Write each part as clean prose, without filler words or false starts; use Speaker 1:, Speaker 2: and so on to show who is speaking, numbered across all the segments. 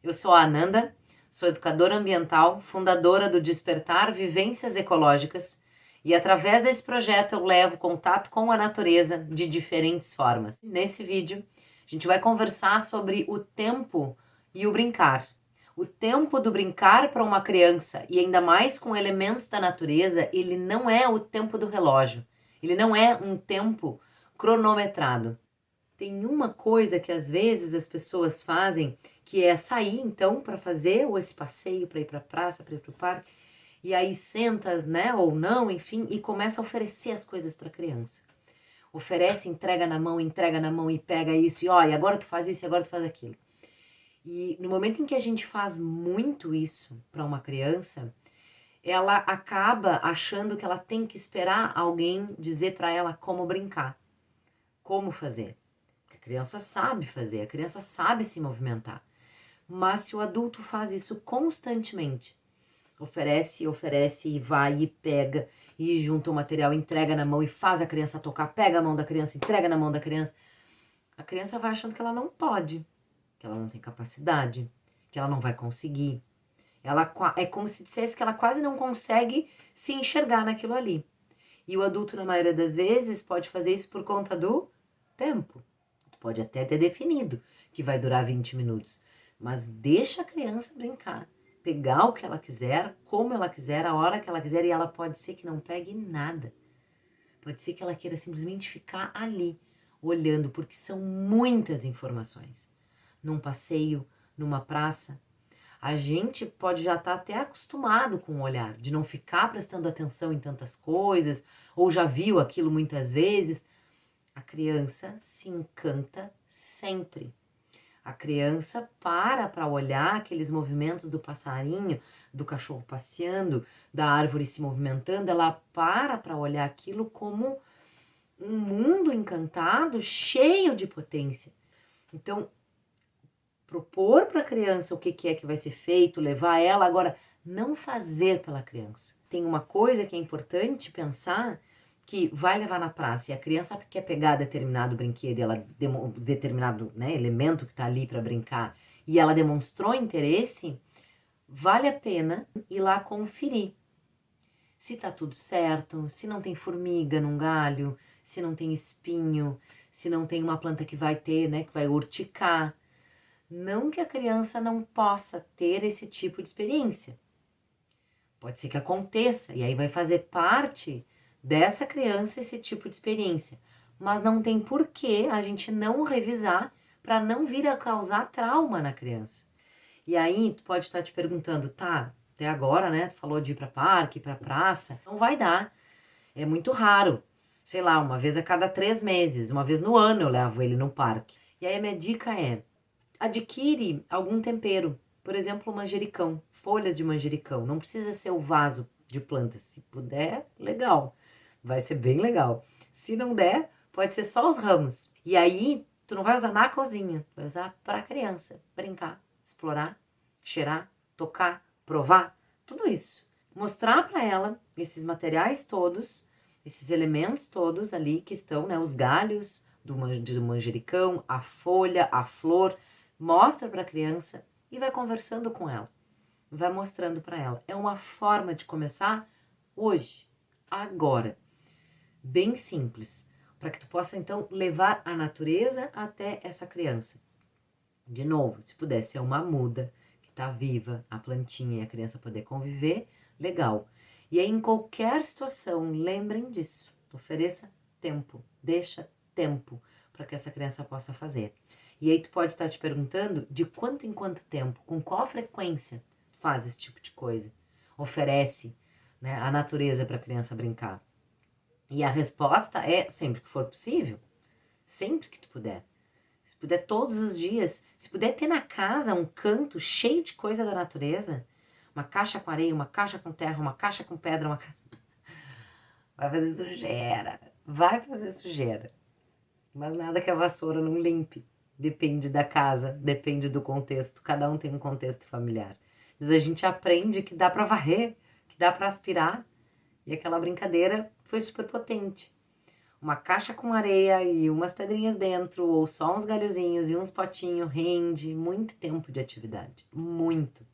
Speaker 1: Eu sou a Ananda, sou educadora ambiental, fundadora do Despertar Vivências Ecológicas e através desse projeto eu levo contato com a natureza de diferentes formas. Nesse vídeo a gente vai conversar sobre o tempo e o brincar. O tempo do brincar para uma criança, e ainda mais com elementos da natureza, ele não é o tempo do relógio, ele não é um tempo cronometrado. Tem uma coisa que às vezes as pessoas fazem, que é sair então para fazer esse passeio, para ir para a praça, para ir para o parque, e aí senta, né, ou não, enfim, e começa a oferecer as coisas para a criança. Oferece, entrega na mão e pega isso, e olha, agora tu faz isso, e agora tu faz aquilo. E no momento em que a gente faz muito isso para uma criança, ela acaba achando que ela tem que esperar alguém dizer para ela como brincar, como fazer. A criança sabe fazer, a criança sabe se movimentar. Mas se o adulto faz isso constantemente, oferece, oferece e vai e pega e junta o material, entrega na mão e faz a criança tocar, pega a mão da criança, entrega na mão da criança, a criança vai achando que ela não pode, que ela não tem capacidade, que ela não vai conseguir. Ela é como se dissesse que ela quase não consegue se enxergar naquilo ali. E o adulto, na maioria das vezes, pode fazer isso por conta do tempo. Pode até ter definido que vai durar 20 minutos, mas deixa a criança brincar, pegar o que ela quiser, como ela quiser, a hora que ela quiser, e ela pode ser que não pegue nada. Pode ser que ela queira simplesmente ficar ali, olhando, porque são muitas informações. Num passeio, numa praça, a gente pode já estar até acostumado com o olhar, de não ficar prestando atenção em tantas coisas, ou já viu aquilo muitas vezes. A criança se encanta sempre. A criança para olhar aqueles movimentos do passarinho, do cachorro passeando, da árvore se movimentando, ela para olhar aquilo como um mundo encantado, cheio de potência. Então, propor para a criança o que é que vai ser feito, levar ela, agora não fazer pela criança. Tem uma coisa que é importante pensar, que vai levar na praça e a criança quer pegar determinado brinquedo, ela determinado, né, elemento que está ali para brincar, e ela demonstrou interesse, vale a pena ir lá conferir se tá tudo certo, se não tem formiga num galho, se não tem espinho, se não tem uma planta que vai ter, né, que vai urticar. Não que a criança não possa ter esse tipo de experiência. Pode ser que aconteça, e aí vai fazer parte dessa criança esse tipo de experiência. Mas não tem porquê a gente não revisar para não vir a causar trauma na criança. E aí tu pode estar te perguntando, tá, até agora, né, tu falou de ir para parque, para praça, não vai dar, é muito raro. Sei lá, uma vez a cada 3 meses, uma vez no ano eu levo ele no parque. E aí a minha dica é, adquire algum tempero, por exemplo, manjericão, folhas de manjericão. Não precisa ser o vaso de plantas. Se puder, legal. Vai ser bem legal. Se não der, pode ser só os ramos. E aí, tu não vai usar na cozinha, vai usar para criança brincar, explorar, cheirar, tocar, provar, tudo isso. Mostrar para ela esses materiais todos, esses elementos todos ali que estão, né, os galhos do manjericão, a folha, a flor. Mostra para a criança e vai conversando com ela, vai mostrando para ela. É uma forma de começar hoje, agora, bem simples, para que tu possa então levar a natureza até essa criança. De novo, se puder ser uma muda que está viva, a plantinha e a criança poder conviver, legal. E aí em qualquer situação, lembrem disso, ofereça tempo, deixa tempo para que essa criança possa fazer. E aí tu pode estar te perguntando de quanto em quanto tempo, com qual frequência tu faz esse tipo de coisa. Oferece, né, a natureza para a criança brincar. E a resposta é sempre que for possível, sempre que tu puder. Se puder todos os dias, se puder ter na casa um canto cheio de coisa da natureza, uma caixa com areia, uma caixa com terra, uma caixa com pedra, vai fazer sujeira, vai fazer sujeira. Mas nada que a vassoura não limpe. Depende da casa, depende do contexto. Cada um tem um contexto familiar. Mas a gente aprende que dá para varrer, que dá para aspirar. E aquela brincadeira foi super potente. Uma caixa com areia e umas pedrinhas dentro, ou só uns galhozinhos e uns potinhos, rende muito tempo de atividade, muito.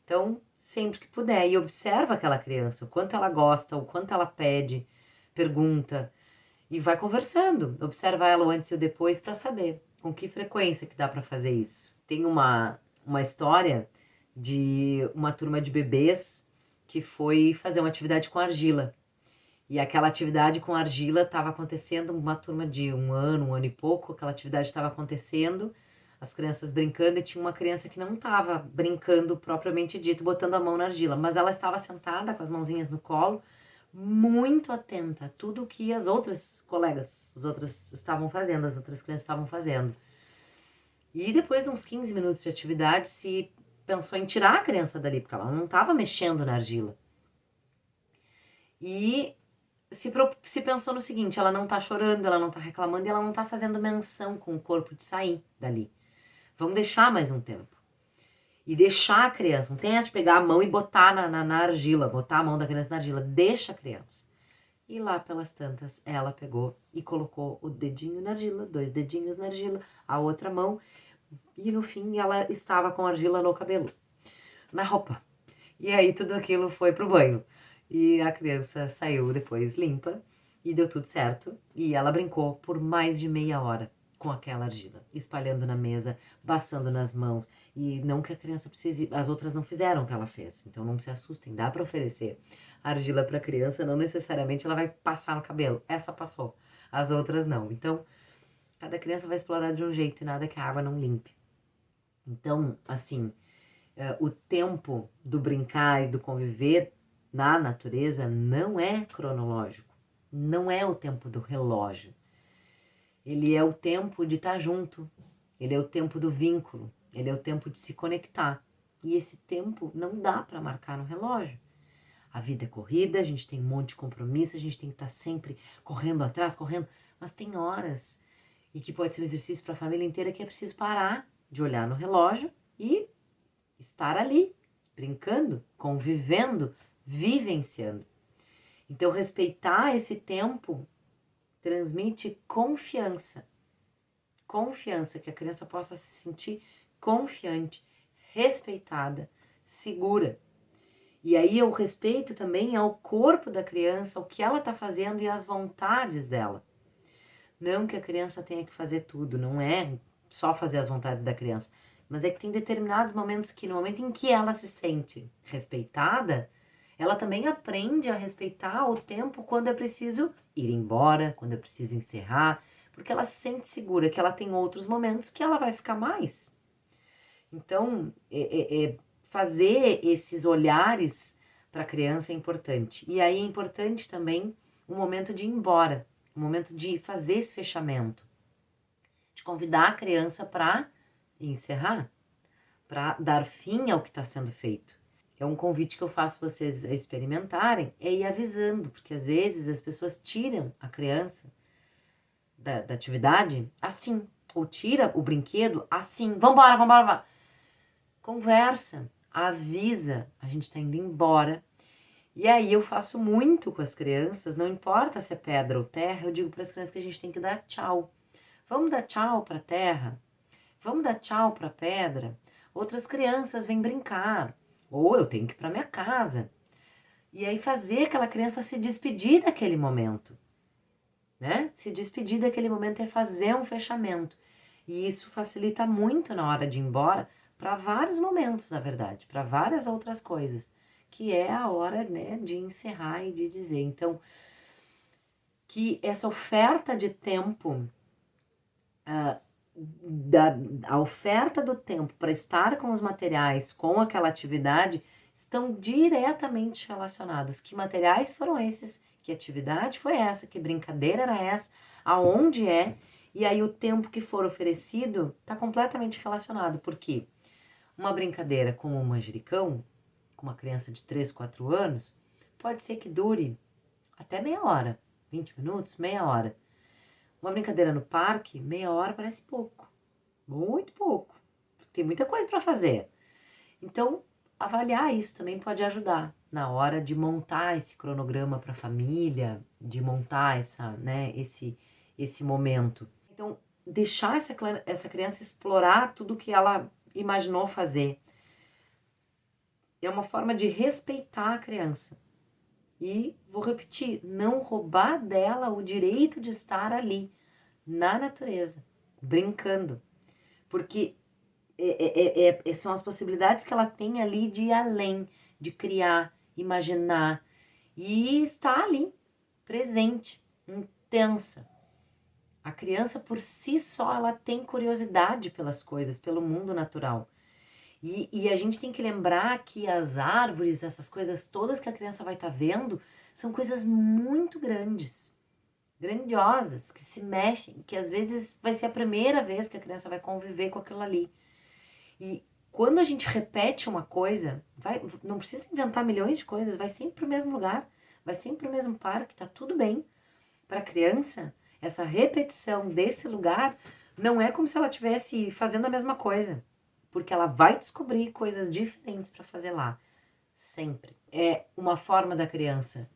Speaker 1: Então, sempre que puder, e observa aquela criança, o quanto ela gosta, o quanto ela pede, pergunta, e vai conversando. Observa ela o antes e o depois para saber com que frequência que dá para fazer isso. Tem uma história de uma turma de bebês que foi fazer uma atividade com argila. E aquela atividade com argila estava acontecendo, uma turma de um ano e pouco, aquela atividade estava acontecendo, as crianças brincando, e tinha uma criança que não estava brincando propriamente dito, botando a mão na argila, mas ela estava sentada com as mãozinhas no colo, muito atenta a tudo que as outras colegas, as outras estavam fazendo, as outras crianças estavam fazendo. E depois de uns 15 minutos de atividade, se pensou em tirar a criança dali, porque ela não estava mexendo na argila. E se pensou no seguinte, ela não tá chorando, ela não tá reclamando e ela não tá fazendo menção com o corpo de sair dali. Vamos deixar mais um tempo. E deixar a criança, não tem essa de pegar a mão e botar na argila, botar a mão da criança na argila, deixa a criança. E lá pelas tantas, ela pegou e colocou o dedinho na argila, 2 dedinhos na argila, a outra mão, e no fim ela estava com argila no cabelo, na roupa. E aí tudo aquilo foi pro banho. E a criança saiu depois limpa e deu tudo certo. E ela brincou por mais de meia hora com aquela argila, espalhando na mesa, passando nas mãos. E não que a criança precise, as outras não fizeram o que ela fez. Então não se assustem, dá para oferecer argila para criança, não necessariamente ela vai passar no cabelo. Essa passou, as outras não. Então cada criança vai explorar de um jeito e nada que a água não limpe. Então, assim, o tempo do brincar e do conviver na natureza não é cronológico, não é o tempo do relógio. Ele é o tempo de estar junto, ele é o tempo do vínculo, ele é o tempo de se conectar. E esse tempo não dá para marcar no relógio. A vida é corrida, a gente tem um monte de compromisso, a gente tem que estar sempre correndo atrás, correndo, mas tem horas, e que pode ser um exercício para a família inteira, que é preciso parar de olhar no relógio e estar ali, brincando, convivendo, vivenciando. Então, respeitar esse tempo transmite confiança. Confiança, que a criança possa se sentir confiante, respeitada, segura. E aí o respeito também ao corpo da criança, o que ela está fazendo e as vontades dela. Não que a criança tenha que fazer tudo, não é só fazer as vontades da criança, mas é que tem determinados momentos que, no momento em que ela se sente respeitada, ela também aprende a respeitar o tempo quando é preciso ir embora, quando é preciso encerrar, porque ela se sente segura que ela tem outros momentos que ela vai ficar mais. Então, fazer esses olhares para a criança é importante. E aí é importante também o momento de ir embora, o momento de fazer esse fechamento, de convidar a criança para encerrar, para dar fim ao que está sendo feito. É um convite que eu faço vocês a experimentarem, é ir avisando, porque às vezes as pessoas tiram a criança da atividade assim, ou tira o brinquedo assim, vambora, vambora, vambora. Conversa, avisa, a gente está indo embora. E aí eu faço muito com as crianças, não importa se é pedra ou terra, eu digo para as crianças que a gente tem que dar tchau. Vamos dar tchau para a terra? Vamos dar tchau para a pedra? Outras crianças vêm brincar. Ou eu tenho que ir para minha casa. E aí fazer aquela criança se despedir daquele momento. Né? Se despedir daquele momento é fazer um fechamento. E isso facilita muito na hora de ir embora, para vários momentos, na verdade, para várias outras coisas, que é a hora, né, de encerrar e de dizer. Então, que essa oferta de tempo, a oferta do tempo para estar com os materiais, com aquela atividade, estão diretamente relacionados. Que materiais foram esses? Que atividade foi essa? Que brincadeira era essa? Aonde é? E aí o tempo que for oferecido está completamente relacionado. Por quê? Uma brincadeira com um manjericão, com uma criança de 3, 4 anos, pode ser que dure até meia hora, 20 minutos, meia hora. Uma brincadeira no parque, meia hora parece pouco, muito pouco. Tem muita coisa para fazer. Então, avaliar isso também pode ajudar na hora de montar esse cronograma para a família, de montar esse momento. Então, deixar essa criança explorar tudo que ela imaginou fazer é uma forma de respeitar a criança. E vou repetir, não roubar dela o direito de estar ali, na natureza, brincando. Porque são as possibilidades que ela tem ali de ir além, de criar, imaginar e estar ali, presente, intensa. A criança por si só, ela tem curiosidade pelas coisas, pelo mundo natural. E a gente tem que lembrar que as árvores, essas coisas todas que a criança vai estar vendo, são coisas muito grandes, grandiosas, que se mexem, que às vezes vai ser a primeira vez que a criança vai conviver com aquilo ali. E quando a gente repete uma coisa, não precisa inventar milhões de coisas, vai sempre para o mesmo lugar, vai sempre para o mesmo parque, tá tudo bem. Para a criança, essa repetição desse lugar não é como se ela estivesse fazendo a mesma coisa, porque ela vai descobrir coisas diferentes para fazer lá, sempre. É uma forma da criança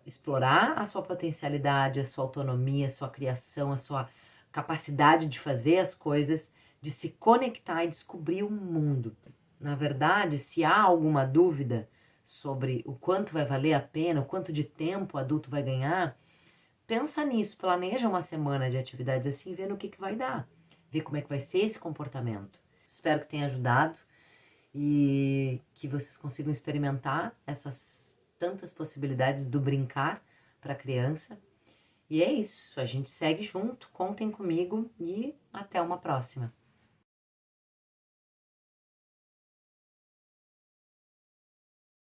Speaker 1: explorar a sua potencialidade, a sua autonomia, a sua criação, a sua capacidade de fazer as coisas, de se conectar e descobrir o mundo. Na verdade, se há alguma dúvida sobre o quanto vai valer a pena, o quanto de tempo o adulto vai ganhar, pensa nisso, planeja uma semana de atividades assim e vê no que vai dar. Vê como é que vai ser esse comportamento. Espero que tenha ajudado e que vocês consigam experimentar essas tantas possibilidades do brincar para a criança. E é isso, a gente segue junto, contem comigo e até uma próxima.